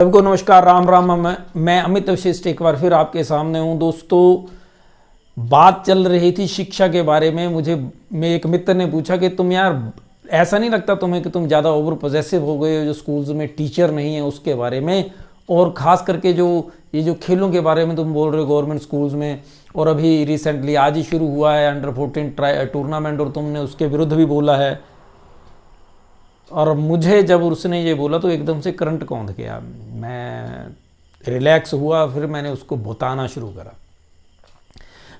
सबको नमस्कार, राम राम। मैं अमित वशिष्ठ एक बार फिर आपके सामने हूँ। दोस्तों, बात चल रही थी शिक्षा के बारे में। मेरे एक मित्र ने पूछा कि तुम यार ऐसा नहीं लगता तुम्हें कि तुम ज़्यादा ओवर पॉजेसिव हो गए हो जो स्कूल्स में टीचर नहीं है उसके बारे में, और ख़ास करके जो खेलों के बारे में तुम बोल रहे हो गवर्नमेंट स्कूल्स में, और अभी रिसेंटली आज ही शुरू हुआ है अंडर 14 टूर्नामेंट और तुमने उसके विरुद्ध भी बोला है। और मुझे जब उसने ये बोला तो एकदम से करंट कौंध गया। मैं रिलैक्स हुआ, फिर मैंने उसको बताना शुरू करा।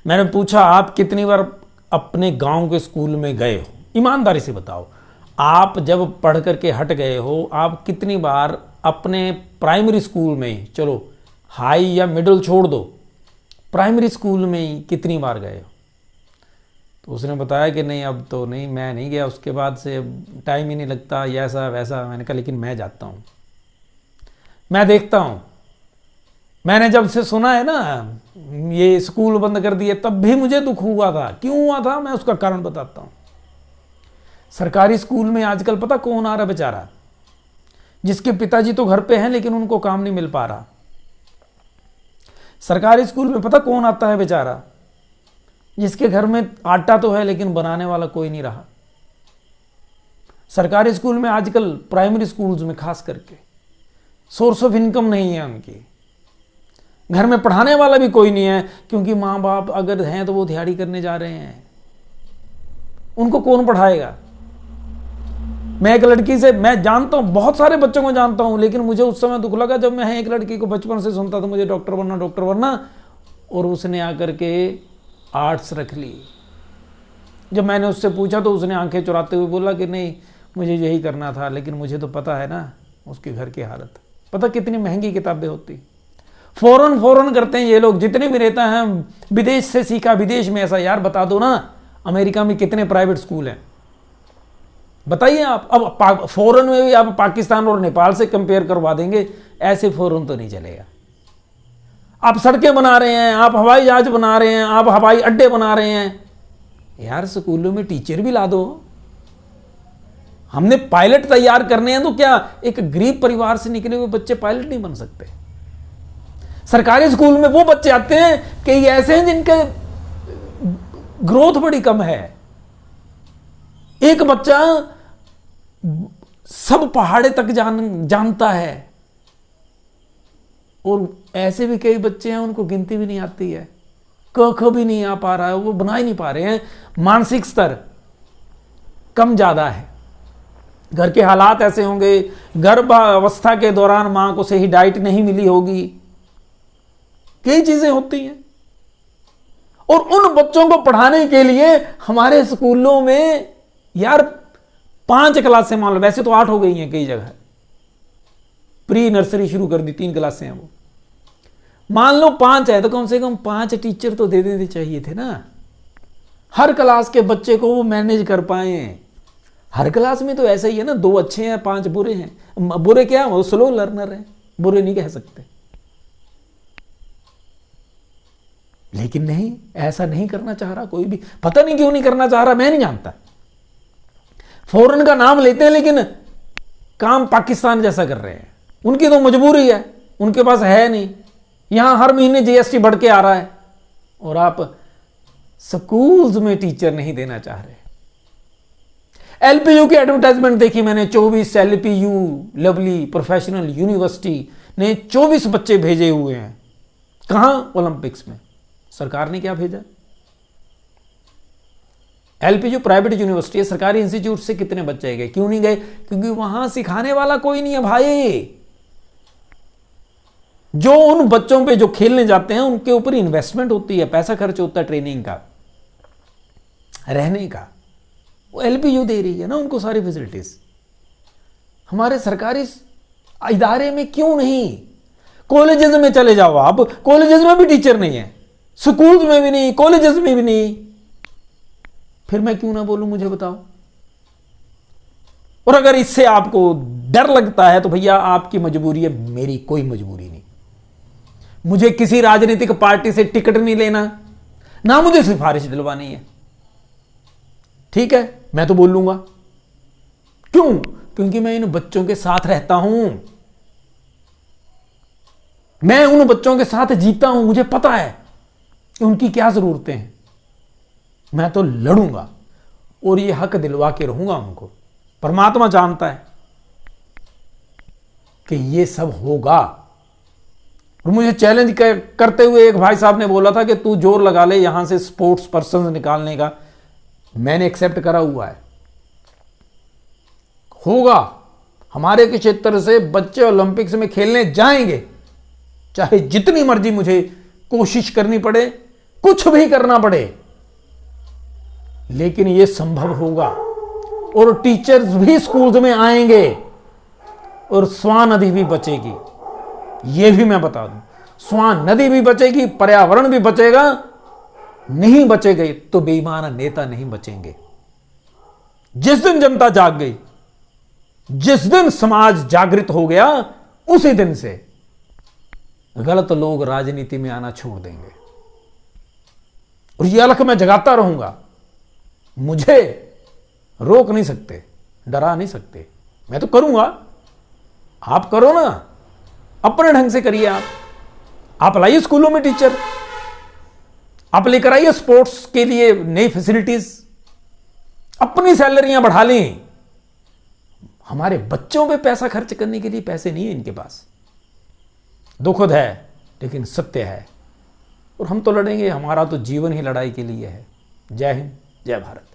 मैंने पूछा, आप कितनी बार अपने गांव के स्कूल में गए हो? ईमानदारी से बताओ, आप जब पढ़ करके हट गए हो, आप कितनी बार अपने प्राइमरी स्कूल में ही, चलो हाई या मिडिल छोड़ दो, प्राइमरी स्कूल में ही कितनी बार गए हो? तो उसने बताया कि नहीं, अब तो नहीं, मैं नहीं गया, उसके बाद से टाइम ही नहीं लगता, ये ऐसा वैसा। मैंने कहा लेकिन मैं जाता हूँ, मैं देखता हूँ। मैंने जब से सुना है ना ये स्कूल बंद कर दिए, तब भी मुझे दुख हुआ था। क्यों हुआ था मैं उसका कारण बताता हूँ। सरकारी स्कूल में आजकल पता कौन आ रहा बेचारा, जिसके पिताजी तो घर पे हैं लेकिन उनको काम नहीं मिल पा रहा। सरकारी स्कूल में पता कौन आता है बेचारा, जिसके घर में आटा तो है लेकिन बनाने वाला कोई नहीं रहा। सरकारी स्कूल में आजकल, प्राइमरी स्कूल्स में खास करके, सोर्स ऑफ इनकम नहीं है उनकी, घर में पढ़ाने वाला भी कोई नहीं है, क्योंकि माँ बाप अगर हैं तो वो दिहाड़ी करने जा रहे हैं, उनको कौन पढ़ाएगा। मैं एक लड़की से, मैं जानता हूँ, बहुत सारे बच्चों को जानता हूँ, लेकिन मुझे उस समय दुख लगा जब मैं एक लड़की को बचपन से सुनता था मुझे डॉक्टर बनना, और उसने आकर के आर्ट्स रख ली। जब मैंने उससे पूछा तो उसने आंखें चुराते हुए बोला कि नहीं, मुझे यही करना था, लेकिन मुझे तो पता है ना उसके घर की हालत। पता कितनी महंगी किताबें होती, फौरन करते हैं ये लोग, जितने भी रहता है विदेश से सीखा, विदेश में ऐसा। यार बता दो ना, अमेरिका में कितने प्राइवेट स्कूल हैं बताइए आप। अब फॉरेन में भी आप पाकिस्तान और नेपाल से कंपेयर करवा देंगे, ऐसे फॉरेन तो नहीं चलेगा। आप सड़कें बना रहे हैं, आप हवाई जहाज बना रहे हैं, आप हवाई अड्डे बना रहे हैं, यार स्कूलों में टीचर भी ला दो। हमने पायलट तैयार करने हैं तो क्या एक गरीब परिवार से निकले हुए बच्चे पायलट नहीं बन सकते? सरकारी स्कूल में वो बच्चे आते हैं कि ये ऐसे हैं जिनके ग्रोथ बड़ी कम है। एक बच्चा सब पहाड़े तक जानता है, और ऐसे भी कई बच्चे हैं उनको गिनती भी नहीं आती है, क ख भी नहीं आ पा रहा है, वो बना ही नहीं पा रहे हैं। मानसिक स्तर कम ज्यादा है, घर के हालात ऐसे होंगे, गर्भावस्था के दौरान मां को सही डाइट नहीं मिली होगी, कई चीजें होती हैं। और उन बच्चों को पढ़ाने के लिए हमारे स्कूलों में यार 5 क्लासें, मान लो, वैसे तो 8 हो गई हैं कई जगह, प्री नर्सरी शुरू कर दी, 3 क्लासें हैं वो, मान लो 5 है तो कम से कम 5 टीचर तो दे देने चाहिए थे ना, हर क्लास के बच्चे को वो मैनेज कर पाए। हर क्लास में तो ऐसा ही है ना, 2 अच्छे हैं 5 बुरे हैं। बुरे क्या, वो स्लो लर्नर है, बुरे नहीं कह सकते। लेकिन नहीं, ऐसा नहीं करना चाह रहा कोई भी, पता नहीं क्यों नहीं करना चाह रहा, मैं नहीं जानता। फॉरेन का नाम लेते हैं लेकिन काम पाकिस्तान जैसा कर रहे हैं। उनकी तो मजबूरी है, उनके पास है नहीं। यहां हर महीने जीएसटी बढ़ के आ रहा है, और आप स्कूल्स में टीचर नहीं देना चाह रहे। एलपीयू की एडवर्टाइजमेंट देखी मैंने, 24 एलपीयू लवली प्रोफेशनल यूनिवर्सिटी ने 24 बच्चे भेजे हुए हैं। कहां? ओलंपिक्स में। सरकार ने क्या भेजा? एलपीयू प्राइवेट यूनिवर्सिटी है, सरकारी इंस्टीट्यूट से कितने बच्चे गए? क्यों नहीं गए? क्योंकि वहां सिखाने वाला कोई नहीं है भाई। जो उन बच्चों पे जो खेलने जाते हैं उनके ऊपर इन्वेस्टमेंट होती है, पैसा खर्च होता है, ट्रेनिंग का, रहने का, वो एलपीयू दे रही है ना उनको सारी फैसिलिटीज। हमारे सरकारी इदारे में क्यों नहीं? कॉलेजेस में चले जाओ आप, कॉलेजेस में भी टीचर नहीं है, स्कूल्स में भी नहीं, कॉलेजेस में भी नहीं। फिर मैं क्यों ना बोलूं, मुझे बताओ। और अगर इससे आपको डर लगता है तो भैया आपकी मजबूरी है, मेरी कोई मजबूरी नहीं। मुझे किसी राजनीतिक पार्टी से टिकट नहीं लेना, ना मुझे सिफारिश दिलवानी है, ठीक है? मैं तो बोल लूंगा। क्यों? क्योंकि मैं इन बच्चों के साथ रहता हूं। मैं उन बच्चों के साथ जीता हूं, मुझे पता है कि उनकी क्या जरूरतें हैं। मैं तो लड़ूंगा और ये हक दिलवा के रहूंगा उनको। परमात्मा जानता है कि ये सब होगा। और मुझे चैलेंज करते हुए एक भाई साहब ने बोला था कि तू जोर लगा ले यहां से स्पोर्ट्स पर्सन निकालने का। मैंने एक्सेप्ट करा हुआ है, होगा। हमारे क्षेत्र से बच्चे ओलंपिक्स में खेलने जाएंगे, चाहे जितनी मर्जी मुझे कोशिश करनी पड़े, कुछ भी करना पड़े, लेकिन यह संभव होगा। और टीचर्स भी स्कूल्स में आएंगे और स्वान नदी भी बचेगी, यह भी मैं बता दूं। स्वान नदी भी बचेगी, पर्यावरण भी बचेगा। नहीं बचेगा तो बेईमान नेता नहीं बचेंगे। जिस दिन जनता जाग गई, जिस दिन समाज जागृत हो गया, उसी दिन से गलत लोग राजनीति में आना छोड़ देंगे। और यह अलख मैं जगाता रहूंगा। मुझे रोक नहीं सकते, डरा नहीं सकते। मैं तो करूंगा, आप करो ना, अपने ढंग से करिए। आप लाइए स्कूलों में टीचर, आप लेकर आइए स्पोर्ट्स के लिए नई फैसिलिटीज, अपनी सैलरियां बढ़ा लें। हमारे बच्चों पे पैसा खर्च करने के लिए पैसे नहीं है इनके पास। दुखद है लेकिन सत्य है। और हम तो लड़ेंगे, हमारा तो जीवन ही लड़ाई के लिए है। जय हिंद, जय भारत।